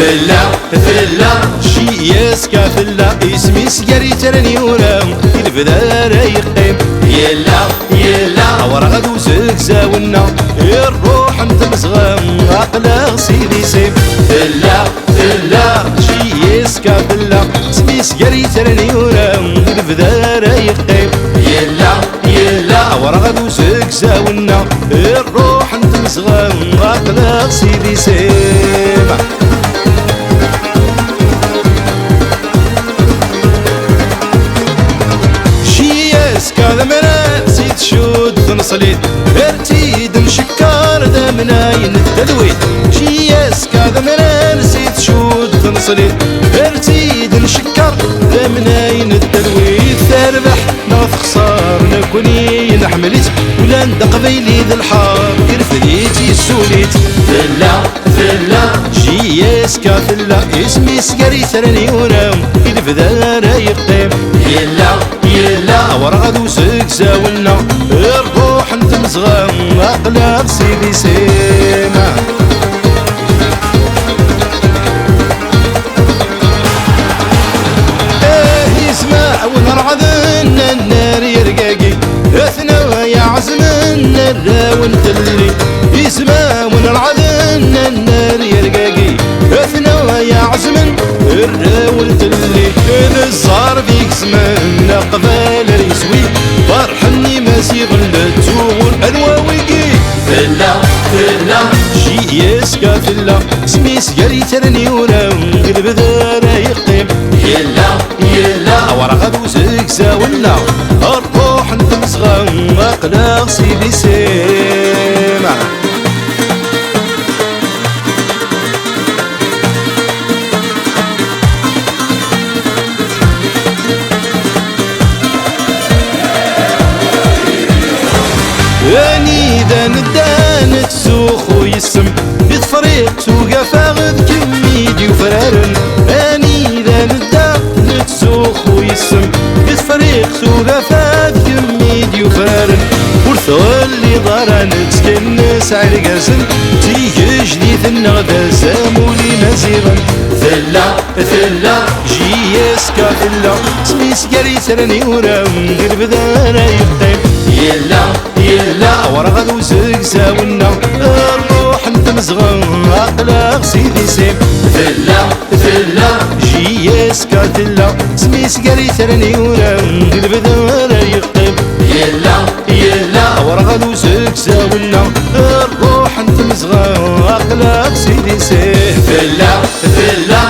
فلا فلا شي يسكا فلا اسمي سكري ترني ورام البدا رايقين يلا يلا ورغد وزكزاونا الروح انت مزغام عقلا سيدي سيف فلا فلا شي يسكا فلا اسمي سكري ترني ورام البدا رايقين يلا يلا ورغد وزكزاونا الروح انت مزغام عقلا سيدي سيف كذا منا سيد شود ثنصليت ارتيد نشكر ذا مناين التدويت شياس كذا منا سيد شود ثنصليت ارتيد نشكر ذا مناين التدويت تربح ناف خسار نكوني نحملت ولا ندق بيلي ذا الحار كرفديتي السوليت فلا فلا شياس كافلا اسمي سكري ثرني ورام البدا رايقين يلا يلا ورغد وسكزاولنا الروح انت مزغام اقلق سيدي سيما يسمع ونرعد النار يرقاقي اثنا يا عزم الراون تلي يسمع ونرعد النار يرقاقي اثنا يا عزم الراون تلي اذا صار فيك زمان قبال يسوي فرحني ماسي غلت والانواويكي فلا فلا شي يسكا فلا سمي سكري ترني ورام قلب ذا رايقين يلا يلا ورغد وزكزاونا الروح انت مزغام اقلق سيدي سيما اني ذا ندان تسوخ ويسم بطفريق توقع فاغد كميدي وفرارن اني ذا ندان تسوخ ويسم بطفريق توقع فاغد كميدي وفرارن ورثولي ضارن تكنس عرقاسن تيجي جديد النغدا زامولي مزيغا فلا فلا جياس كافلا سمي سكري ترني ورام قلب ذا رايقين يلا يلا ورغد وزكزاونا الروح انت مزغم اقلق سيدي سيف فلا فلا جياس كاتلا سمي سكري ترني ورام قلب ذا رايقين يلا يلا ورغد وزكزاونا الروح انت مزغم اقلق سيدي سيف فلا فلا